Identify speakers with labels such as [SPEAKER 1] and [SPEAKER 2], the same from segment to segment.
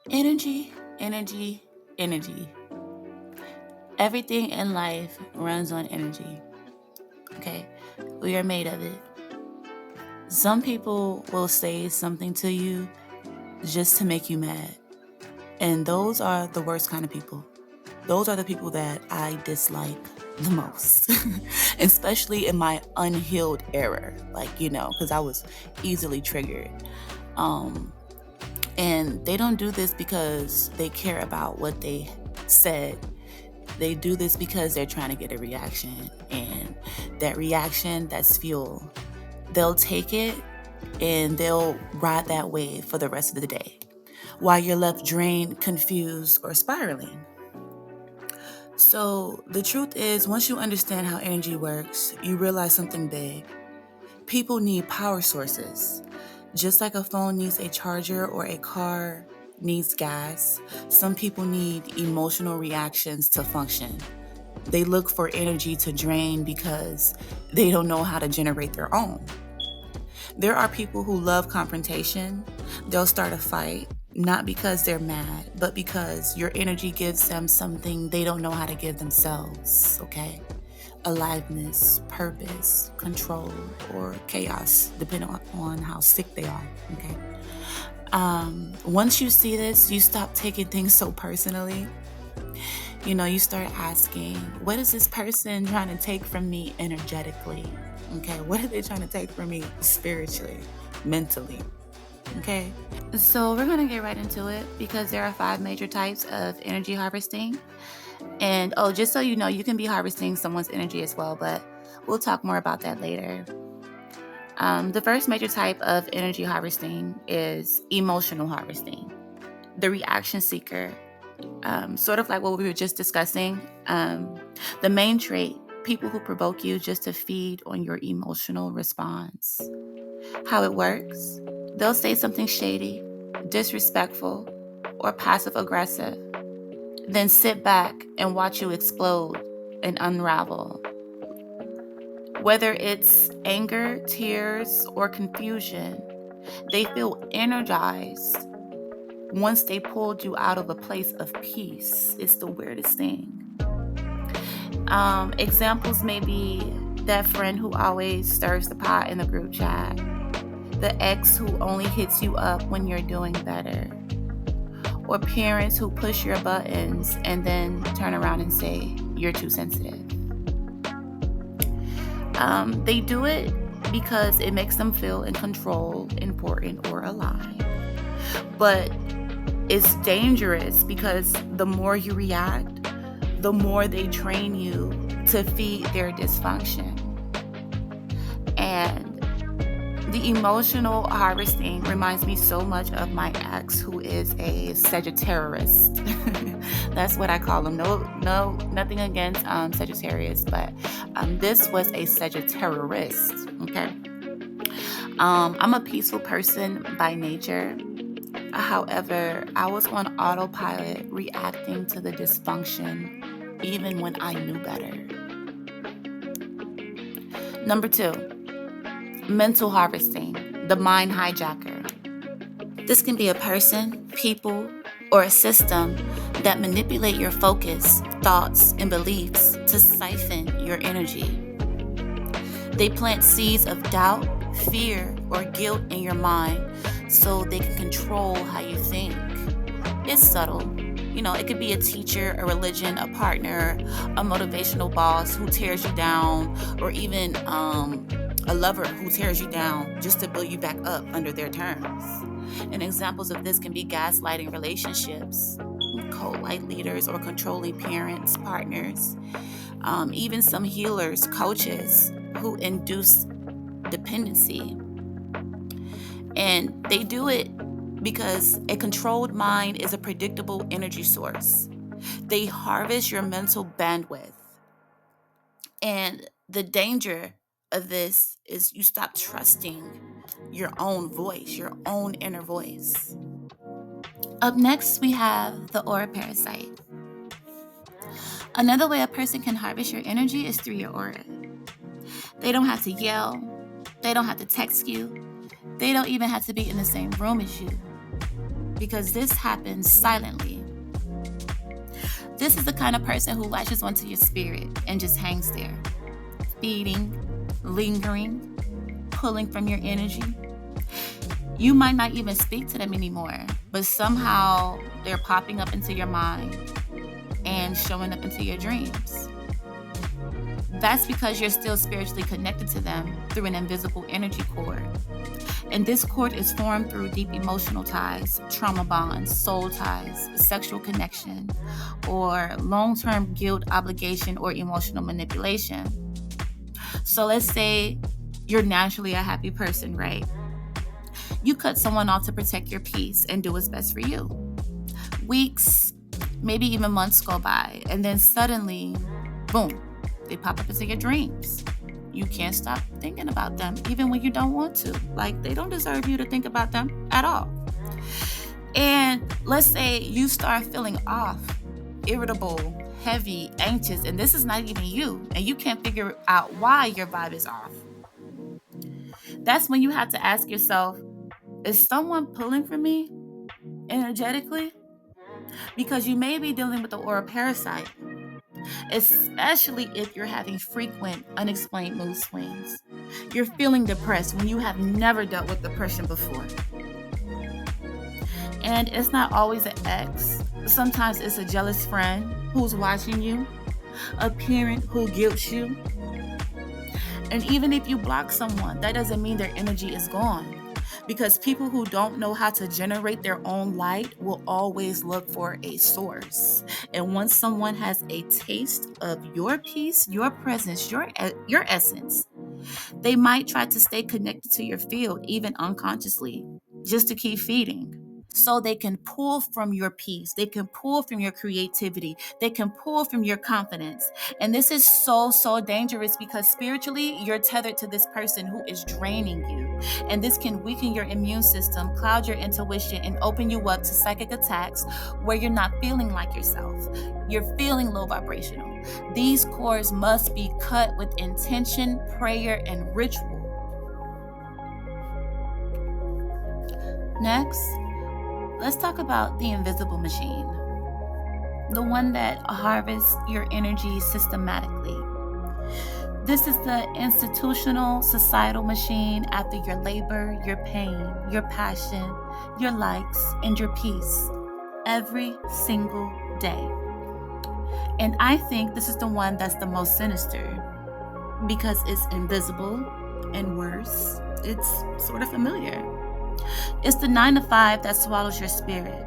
[SPEAKER 1] Energy, energy, energy. Everything in life runs on energy. Okay? We are made of it. Some people will say something to you just to make you mad. And those are the worst kind of people. Those are the people that I dislike the most, especially in my unhealed era, because I was easily triggered. Um, and they don't do this because they care about what they said. They do this because they're trying to get a reaction, and that reaction, that's fuel. They'll take it and they'll ride that wave for the rest of the day while you're left drained, confused, or spiraling. So, the truth is, once you understand how energy works, you realize something big. People need power sources. Just like a phone needs a charger or a car needs gas, some people need emotional reactions to function. They look for energy to drain because they don't know how to generate their own. There are people who love confrontation. They'll start a fight, not because they're mad, but because your energy gives them something they don't know how to give themselves, okay? Aliveness, purpose, control, or chaos, depending on how sick they are, okay? Once you see this, you stop taking things so personally. You start asking, what is this person trying to take from me energetically? Okay, what are they trying to take from me spiritually, mentally? Okay, so we're gonna get right into it because there are 5 major types of energy harvesting. And just so you know, you can be harvesting someone's energy as well, but we'll talk more about that later. The first major type of energy harvesting is emotional harvesting. The reaction seeker, sort of like what we were just discussing. The main trait, people who provoke you just to feed on your emotional response. How it works, they'll say something shady, disrespectful, or passive aggressive, then sit back and watch you explode and unravel. Whether it's anger, tears, or confusion, they feel energized once they pulled you out of a place of peace. It's the weirdest thing. Examples may be that friend who always stirs the pot in the group chat, the ex who only hits you up when you're doing better, or parents who push your buttons and then turn around and say, you're too sensitive. They do it because it makes them feel in control, important, or alive. But it's dangerous because the more you react, the more they train you to feed their dysfunction. And the emotional harvesting reminds me so much of my ex, who is a Sagittarius. That's what I call him. No, nothing against Sagittarius, but this was a Sagittarius. Okay. I'm a peaceful person by nature. However, I was on autopilot reacting to the dysfunction even when I knew better. Number 2, mental harvesting, the mind hijacker. This can be a person, people, or a system that manipulate your focus, thoughts, and beliefs to siphon your energy. They plant seeds of doubt, fear, or guilt in your mind so they can control how you think. It's subtle. It could be a teacher, a religion, a partner, a motivational boss who tears you down, or even a lover who tears you down just to build you back up under their terms. And examples of this can be gaslighting relationships, cult-like leaders, or controlling parents, partners, even some healers, coaches who induce dependency. And they do it because a controlled mind is a predictable energy source. They harvest your mental bandwidth. And the danger of this is you stop trusting your own voice, your own inner voice. Up next, we have the aura parasite. Another way a person can harvest your energy is through your aura. They don't have to yell. They don't have to text you. They don't even have to be in the same room as you. because this happens silently. This is the kind of person who latches onto your spirit and just hangs there, feeding, lingering, pulling from your energy. You might not even speak to them anymore, but somehow they're popping up into your mind and showing up into your dreams. That's because you're still spiritually connected to them through an invisible energy cord. And this cord is formed through deep emotional ties, trauma bonds, soul ties, sexual connection, or long-term guilt, obligation, or emotional manipulation. So let's say you're naturally a happy person, right? You cut someone off to protect your peace and do what's best for you. Weeks, maybe even months go by, and then suddenly, boom, they pop up into your dreams. You can't stop thinking about them, even when you don't want to. Like, they don't deserve you to think about them at all. And let's say you start feeling off, irritable, heavy, anxious, and this is not even you, and you can't figure out why your vibe is off. That's when you have to ask yourself, is someone pulling for me energetically? Because you may be dealing with the aura parasite, especially if you're having frequent unexplained mood swings. You're feeling depressed when you have never dealt with depression before. And it's not always an ex. Sometimes it's a jealous friend who's watching you, a parent who guilts you. And even if you block someone, that doesn't mean their energy is gone. Because people who don't know how to generate their own light will always look for a source. And once someone has a taste of your peace, your presence, your essence, they might try to stay connected to your field, even unconsciously, just to keep feeding. So they can pull from your peace, they can pull from your creativity, they can pull from your confidence. And this is so dangerous because spiritually, you're tethered to this person who is draining you. And this can weaken your immune system, cloud your intuition, and open you up to psychic attacks where you're not feeling like yourself. You're feeling low vibrational. These cords must be cut with intention, prayer, and ritual. Next, let's talk about the invisible machine, the one that harvests your energy systematically. This is the institutional, societal machine after your labor, your pain, your passion, your likes, and your peace every single day. And I think this is the one that's the most sinister because it's invisible and worse, it's sort of familiar. It's the 9 to 5 that swallows your spirit.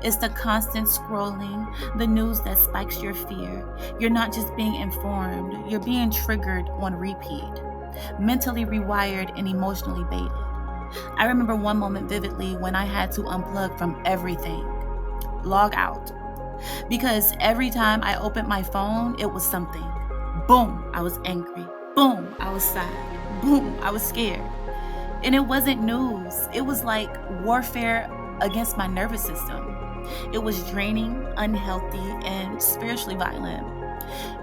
[SPEAKER 1] It's the constant scrolling, the news that spikes your fear. You're not just being informed, you're being triggered on repeat, mentally rewired and emotionally baited. I remember one moment vividly when I had to unplug from everything, log out, because every time I opened my phone, it was something. Boom, I was angry. Boom, I was sad. Boom, I was scared. And it wasn't news. It was like warfare against my nervous system. It was draining, unhealthy, and spiritually violent.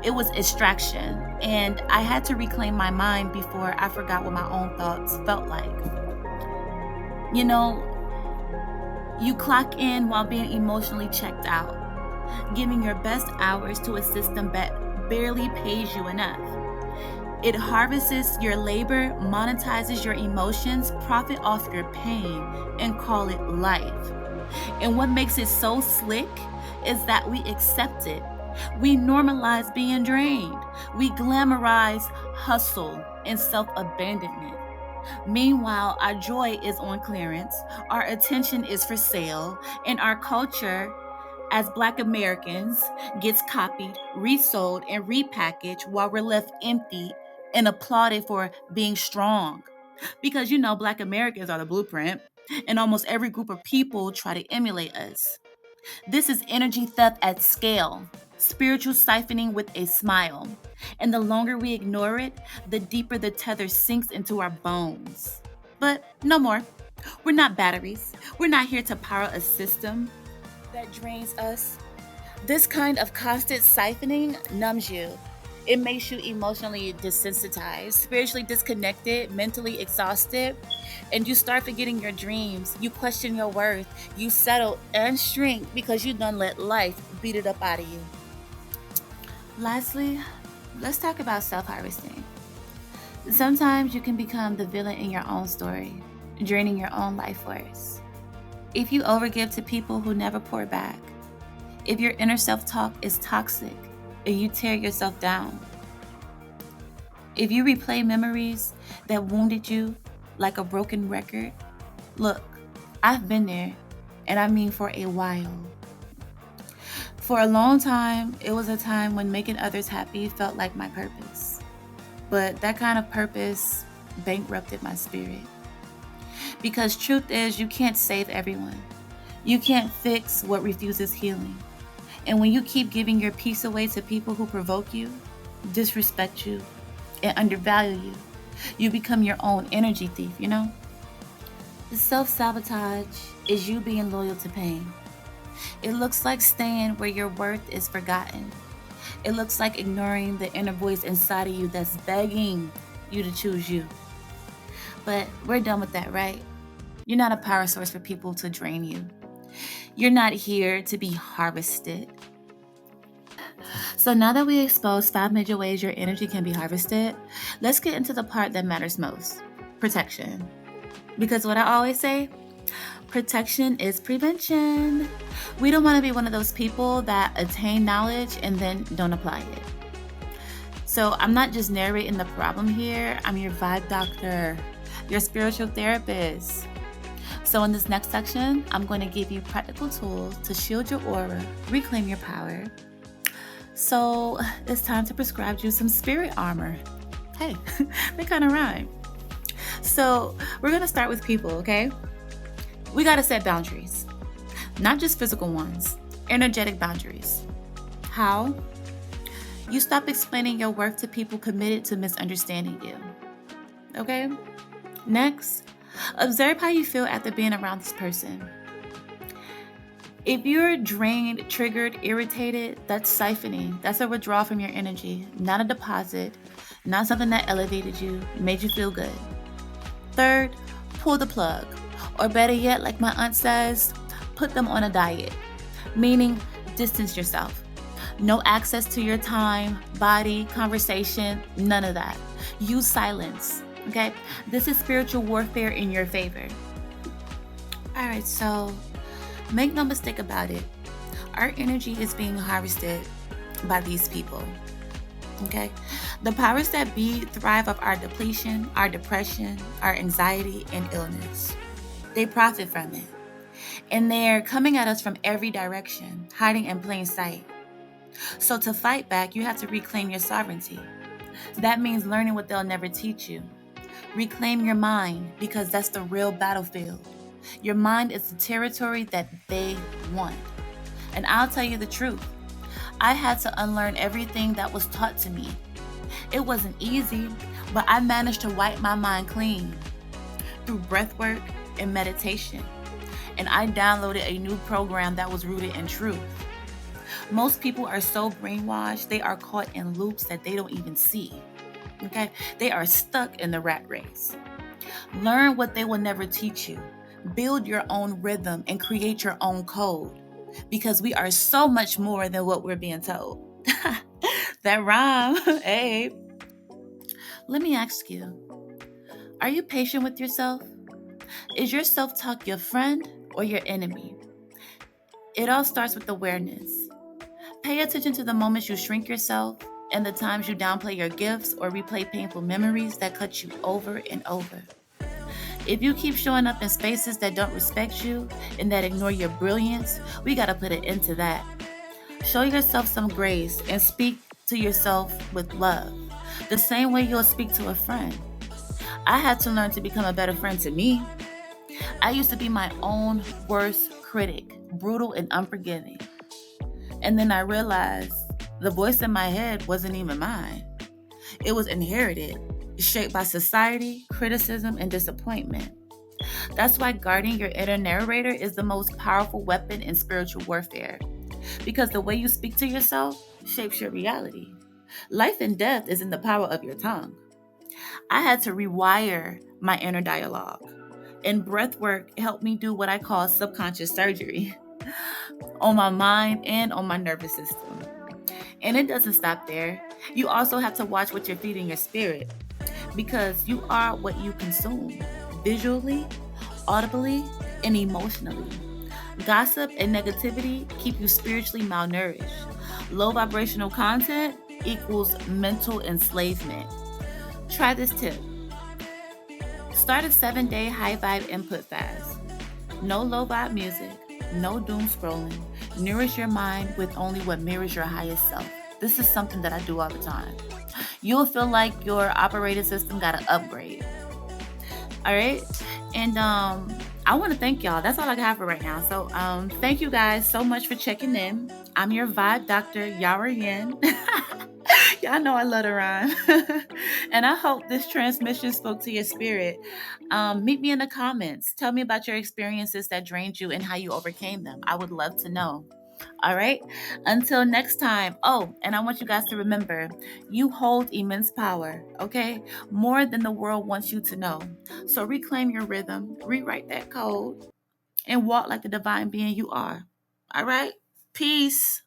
[SPEAKER 1] It was extraction, and I had to reclaim my mind before I forgot what my own thoughts felt like. You know, you clock in while being emotionally checked out, giving your best hours to a system that barely pays you enough. It harvests your labor, monetizes your emotions, profit off your pain, and call it life. And what makes it so slick is that we accept it. We normalize being drained. We glamorize hustle and self-abandonment. Meanwhile, our joy is on clearance, our attention is for sale, and our culture as Black Americans gets copied, resold, and repackaged while we're left empty and applauded for being strong. Because Black Americans are the blueprint, and almost every group of people try to emulate us. This is energy theft at scale, spiritual siphoning with a smile. And the longer we ignore it, the deeper the tether sinks into our bones. But no more. We're not batteries. We're not here to power a system that drains us. This kind of constant siphoning numbs you. It makes you emotionally desensitized, spiritually disconnected, mentally exhausted. And you start forgetting your dreams. You question your worth. You settle and shrink because you done let life beat it up out of you. Lastly, let's talk about self-harvesting. Sometimes you can become the villain in your own story, draining your own life force. If you overgive to people who never pour back, if your inner self-talk is toxic and you tear yourself down, if you replay memories that wounded you like a broken record, look, I've been there, and I mean for a while. For a long time, it was a time when making others happy felt like my purpose. But that kind of purpose bankrupted my spirit. Because truth is, you can't save everyone. You can't fix what refuses healing. And when you keep giving your peace away to people who provoke you, disrespect you, and undervalue you, you become your own energy thief, you know? The self-sabotage is you being loyal to pain. It looks like staying where your worth is forgotten. It looks like ignoring the inner voice inside of you that's begging you to choose you. But we're done with that, right? You're not a power source for people to drain you. You're not here to be harvested. So now that we exposed 5 major ways your energy can be harvested, let's get into the part that matters most: protection. Because what I always say, protection is prevention. We don't want to be one of those people that attain knowledge and then don't apply it. So I'm not just narrating the problem here, I'm your vibe doctor, your spiritual therapist. So in this next section, I'm going to give you practical tools to shield your aura, reclaim your power. So it's time to prescribe you some spirit armor. Hey, they kind of rhyme. So we're going to start with people, okay? We got to set boundaries, not just physical ones, energetic boundaries. How? You stop explaining your worth to people committed to misunderstanding you, okay? Next, observe how you feel after being around this person. If you're drained, triggered, irritated, that's siphoning. That's a withdrawal from your energy, not a deposit, not something that elevated you, made you feel good. Third, pull the plug. Or better yet, like my aunt says, put them on a diet, meaning distance yourself. No access to your time, body, conversation, none of that. Use silence, okay? This is spiritual warfare in your favor. All right, so make no mistake about it. Our energy is being harvested by these people, okay? The powers that be thrive off our depletion, our depression, our anxiety, and illness. They profit from it. And they're coming at us from every direction, hiding in plain sight. So to fight back, you have to reclaim your sovereignty. That means learning what they'll never teach you. Reclaim your mind, because that's the real battlefield. Your mind is the territory that they want. And I'll tell you the truth. I had to unlearn everything that was taught to me. It wasn't easy, but I managed to wipe my mind clean through breath work and meditation. And I downloaded a new program that was rooted in truth. Most people are so brainwashed, they are caught in loops that they don't even see. Okay? They are stuck in the rat race. Learn what they will never teach you. Build your own rhythm and create your own code. Because we are so much more than what we're being told. That rhyme. Hey. Let me ask you, are you patient with yourself? Is your self-talk your friend or your enemy? It all starts with awareness. Pay attention to the moments you shrink yourself and the times you downplay your gifts or replay painful memories that cut you over and over. If you keep showing up in spaces that don't respect you and that ignore your brilliance, we gotta put an end to that. Show yourself some grace and speak to yourself with love, the same way you'll speak to a friend. I had to learn to become a better friend to me. I used to be my own worst critic, brutal and unforgiving. And then I realized the voice in my head wasn't even mine. It was inherited, shaped by society, criticism, and disappointment. That's why guarding your inner narrator is the most powerful weapon in spiritual warfare. Because the way you speak to yourself shapes your reality. Life and death is in the power of your tongue. I had to rewire my inner dialogue. And breath work helped me do what I call subconscious surgery on my mind and on my nervous system. And it doesn't stop there. You also have to watch what you're feeding your spirit because you are what you consume visually, audibly, and emotionally. Gossip and negativity keep you spiritually malnourished. Low vibrational content equals mental enslavement. Try this tip. Start a 7-day high vibe input fast. No low vibe music, no doom scrolling. Nourish your mind with only what mirrors your highest self. This is something that I do all the time. You'll feel like your operating system got an upgrade. All right. And I want to thank y'all. That's all I have for right now. So thank you guys so much for checking in. I'm your vibe doctor, Yara Yin. Y'all know I love to rhyme. And I hope this transmission spoke to your spirit. Meet me in the comments. Tell me about your experiences that drained you and how you overcame them. I would love to know. All right. Until next time. Oh, and I want you guys to remember you hold immense power, okay? More than the world wants you to know. So reclaim your rhythm, rewrite that code, and walk like the divine being you are. All right. Peace.